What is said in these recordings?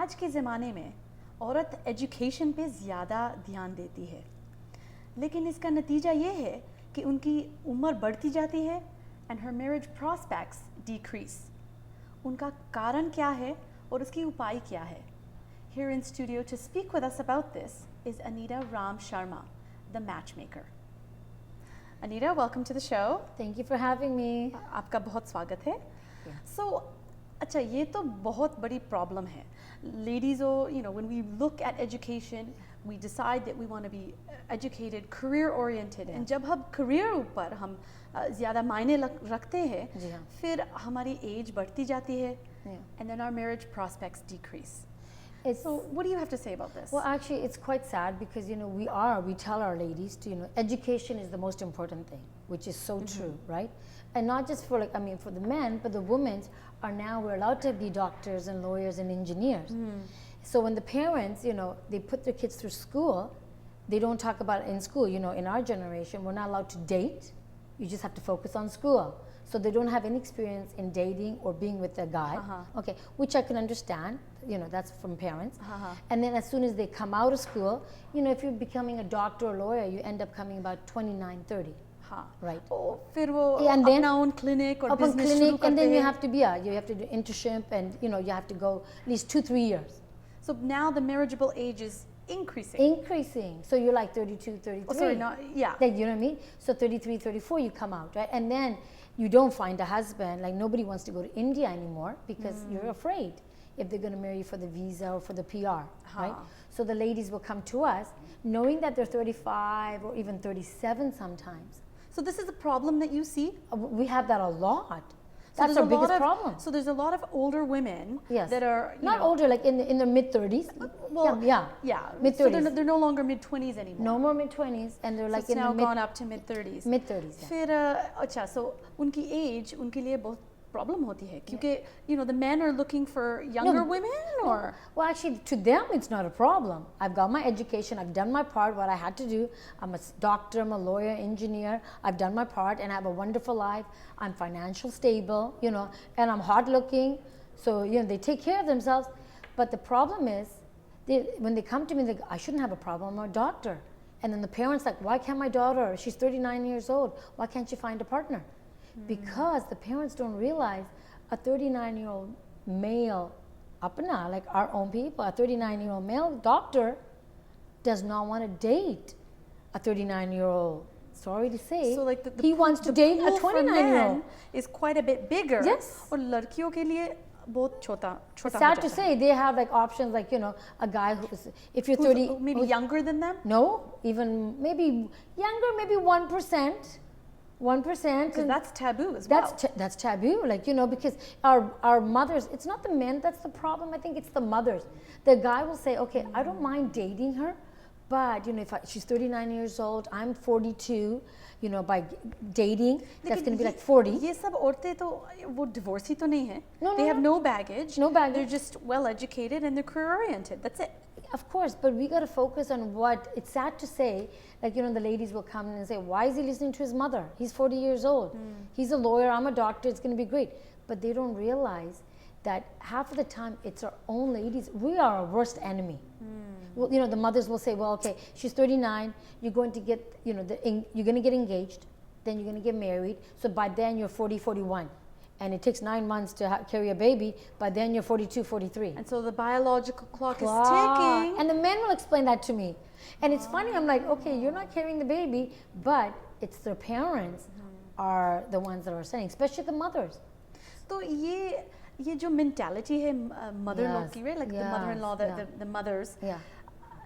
आज के ज़माने में औरत एजुकेशन पे ज़्यादा ध्यान देती है, लेकिन इसका नतीजा ये है कि उनकी उम्र बढ़ती जाती है and her marriage prospects decrease. उनका कारण क्या है और उसकी उपाय क्या है? Here in studio to speak with us about this is Anita Ram Sharma, the matchmaker. Anita, welcome to the show. Thank you for having me. आपका बहुत स्वागत है. Yeah. So, अच्छा ये तो बहुत बड़ी प्रॉब्लम है. Ladies, when we look at education, we decide that we want to be educated, career oriented. Yeah. And जब हम career ऊपर हम ज़्यादा मायने रखते हैं, फिर हमारी age बढ़ती जाती है, and then our marriage prospects decrease. So what do you have to say about this? Well, actually, it's quite sad because we tell our ladies to education is the most important thing, which is so true, right? And not just for for the men, but the women are now we're allowed to be doctors and lawyers and engineers. So when the parents, they put their kids through school, they don't talk about it in school. In our generation, we're not allowed to date. You just have to focus on school. So they don't have any experience in dating or being with a guy, okay, which I can understand, that's from parents. And then as soon as they come out of school, if you're becoming a doctor or lawyer, you end up coming about 29, 30. Right. फिर वो and then अपना own clinic or open business clinic, शुरू करते and then you हैं. have to be you have to do internship, and you have to go at least 2-3 years. So now the marriageable age is increasing. Increasing. So you're like 32, 33. Oh, sorry, not, yeah. Like, you know what I mean? So 33, 34, you come out, right? And then you don't find a husband. Like, nobody wants to go to India anymore because you're afraid if they're going to marry you for the visa or for the PR, right? So the ladies will come to us knowing that they're 35 or even 37 sometimes. So this is a problem that you see? We have that a lot. So That's our biggest problem. So there's a lot of older women that are not older, like in their mid-30s. Well, yeah. Mid-30s. So they're no longer mid-20s anymore. No more mid-20s, and they're like in the now gone up to mid-30s. Mid-30s. Yeah. फिर अच्छा, so उनकी age उनके लिए बहुत problem होती है क्योंकि the men are looking for younger women or well, actually to them it's not a problem. I've got my education, I've done my part, what I had to do. I'm a doctor, I'm a lawyer, engineer. I've done my part and I have a wonderful life. I'm financial stable, and I'm hard looking. So, they take care of themselves. But the problem is when they come to me, they go, I shouldn't have a problem, I'm a doctor. And then the parents like, why can't my daughter, she's 39 years old, why can't she find a partner? Because the parents don't realize a 39-year-old male, apna, like our own people, a 39-year-old male doctor does not want to date a 39-year-old. Sorry to say, so like he wants to date a 29-year-old. Is quite a bit bigger. Yes. और लड़कियों के लिए बहुत छोटा Sad to say, they have like options like, a guy who's, if you're 30. Maybe younger than them? No, even maybe younger, maybe 1%. 1%. Because that's taboo as well. That's taboo, because our mothers, it's not the men that's the problem, I think it's the mothers. The guy will say, okay, I don't mind dating her, but if she's 39 years old, I'm 42, by dating, that's going to be like 40. ये सब औरतें तो वो divorcee तो नहीं है. No, they have no baggage. No baggage. They're just well educated and they're career oriented. That's it. Of course, but we got to focus on what, it's sad to say, like, the ladies will come in and say, why is he listening to his mother? He's 40 years old. He's a lawyer, I'm a doctor, it's going to be great. But they don't realize that half of the time it's our own ladies. We are our worst enemy. Well, the mothers will say, well, okay, she's 39, you're going to get, you're going to get engaged, then you're going to get married. So by then you're 40, 41. And it takes 9 months to carry a baby, by then you're 42, 43. And so the biological clock is ticking. And the men will explain that to me. And it's funny, I'm like, okay, you're not carrying the baby, but it's their parents are the ones that are saying, especially the mothers. So ये जो mentality है mother लोग की, right? Like the mother-in-law, the mothers. Yeah.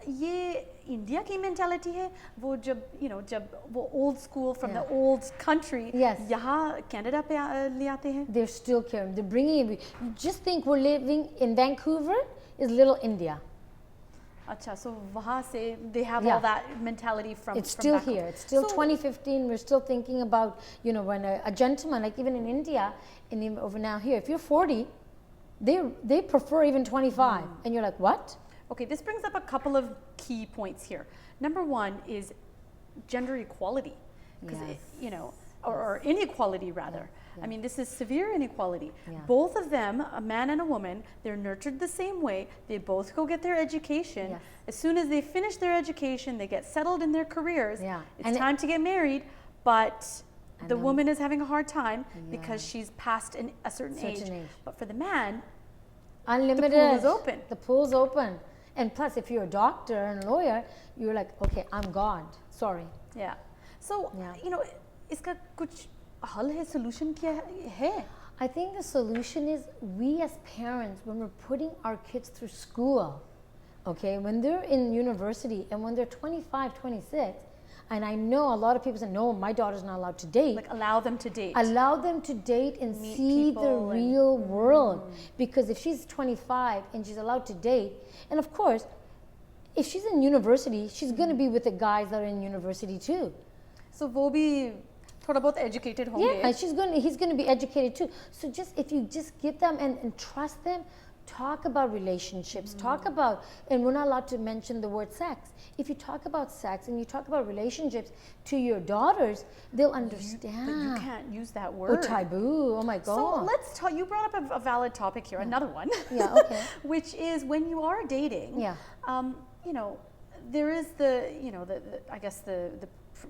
ये India की mentality है वो जब वो old school from the old country यहाँ कनाडा पे ले आते हैं. They're still caring. They're bringing it. Just think we're living in Vancouver is little India. अच्छा, so वहाँ से they have all that mentality from. It's still from here. It's still 2015. We're still thinking about when a gentleman, like even in India, and even over now here, if you're 40, they prefer even 25, and you're like, what? Okay, this brings up a couple of key points here. Number one is gender equality, because or inequality rather. I mean, this is severe inequality. Yeah. Both of them, a man and a woman, they're nurtured the same way. They both go get their education. Yes. As soon as they finish their education, they get settled in their careers. Yeah. It's time to get married, but the then- woman is having a hard time because she's past a certain age. But for the man, Unlimited. the pool is open. The pool's open. And plus, if you're a doctor and a lawyer, you're like, okay, I'm God. Sorry. Yeah. So, Yeah. you know, इसका कुछ हल है, solution क्या है? I think the solution is we as parents, when we're putting our kids through school, okay, when they're in university and when they're 25, 26, and I know a lot of people say, no, my daughter's not allowed to date. Like allow them to date. Allow them to date and Meet see the people and- real world. Because if she's 25 and she's allowed to date, and of course, if she's in university, she's going to be with the guys that are in university too. So वो भी थोड़ा बहुत educated होंगे. Yeah, and he's going to be educated too. So just if you just give them and trust them, talk about relationships, talk about, and we're not allowed to mention the word sex. If you talk about sex and you talk about relationships to your daughters, they'll understand. But you can't use that Oh, word. taboo. Oh my God. So let's talk. You brought up a valid topic here. Another one. Yeah, okay. Which is when you are dating. Yeah. You know, there is the I guess the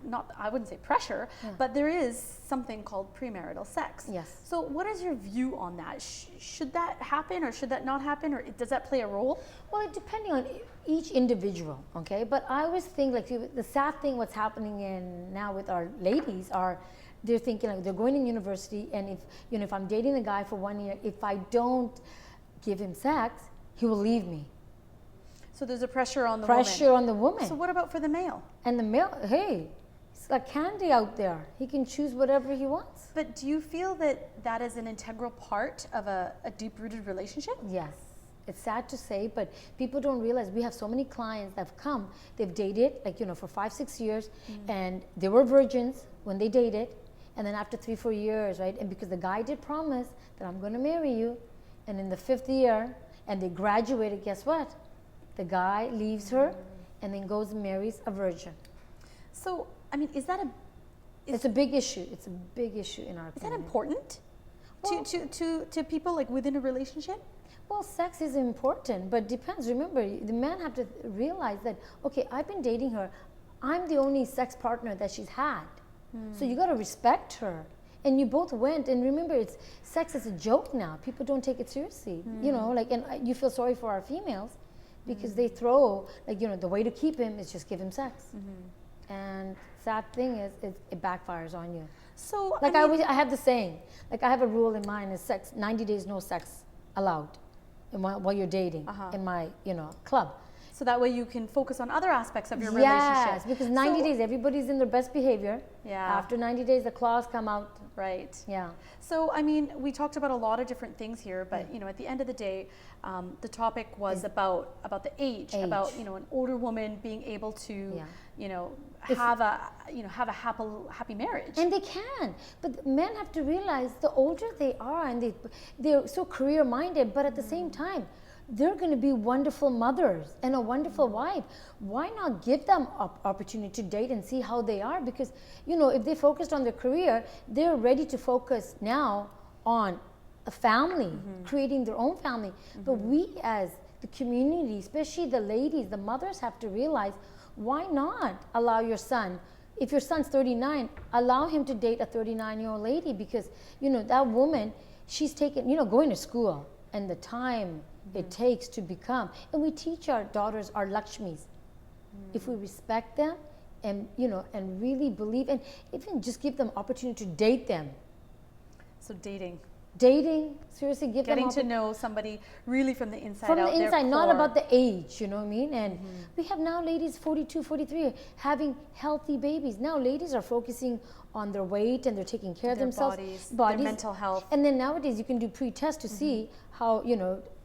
not, I wouldn't say pressure, but there is something called premarital sex. Yes. So what is your view on that? Should that happen or should that not happen, or does that play a role? Well, depending on each individual, okay? But I always think like the sad thing what's happening in now with our ladies are they're thinking like they're going in university, and if I'm dating a guy for 1 year, if I don't give him sex, he will leave me. So there's a pressure on the Pressure woman. on the woman. So what about for the male? And the male, hey, it's like candy out there. He can choose whatever he wants. But do you feel that that is an integral part of a deep-rooted relationship? Yes. It's sad to say, but people don't realize we have so many clients that have come, they've dated like, for 5-6 years, and they were virgins when they dated, and then after 3-4 years, right? And because the guy did promise that I'm going to marry you, and in the 5th year, and they graduated, guess what? The guy leaves her and then goes and marries a virgin. So, I mean, is that It's a big issue. It's a big issue in our that community. important Well- to people like within a relationship? Well, sex is important, but depends. Remember, the man have to realize that, okay, I've been dating her. I'm the only sex partner that she's had. So you got to respect her. And you both went, and remember, sex is a joke now. People don't take it seriously. And you feel sorry for our females because they throw, the way to keep him is just give him sex. And sad thing is, it backfires on you. So, I have the saying, I have a rule in mine is 90 days no sex allowed while you're dating in my, club. so that way you can focus on other aspects of your Yes, relationship. because 90 So- days, everybody's in their best behavior. Yeah. After 90 days, the claws come out. Right. Yeah. So, I mean, we talked about a lot of different things here, but at the end of the day, the topic was about the age, about an older woman being able to, have a happy marriage. And they can, but men have to realize the older they are, and they're so career minded, but at the same time, they're going to be wonderful mothers and a wonderful wife. Why not give them opportunity to date and see how they are? Because if they focused on their career, they're ready to focus now on a family, creating their own family. But we as the community, especially the ladies, the mothers, have to realize, why not allow your son, if your son's 39, allow him to date a 39-year-old lady, because that woman, she's taken, going to school and the time it takes to become, and we teach our daughters, our Lakshmis, if we respect them and and really believe, and even just give them opportunity to date them. So dating, seriously, give getting them to know somebody really from the inside from out. the inside, their not core. about the age, you know what I mean? And we have now ladies 42, 43 having healthy babies. Now ladies are focusing on their weight and they're taking care of Their themselves, bodies, their mental health. And then nowadays you can do pre-test to see how,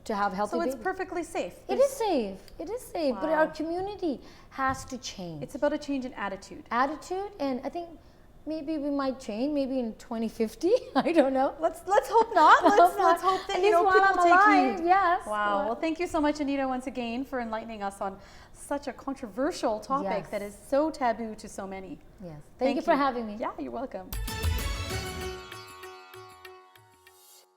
to have healthy So it's babies. perfectly safe. It is safe. It is safe. But Wow. our community has to change. It's about a change in attitude. Attitude, and I think maybe we might change, maybe in 2050. I don't know. Let's hope not. Let's hope that At least while people I'm take alive, heed. yes. Wow. Well, thank you so much, Anita, once again, for enlightening us on such a controversial topic Yes. that is so taboo to so many. Yes. Thank you for having me. Yeah, you're welcome.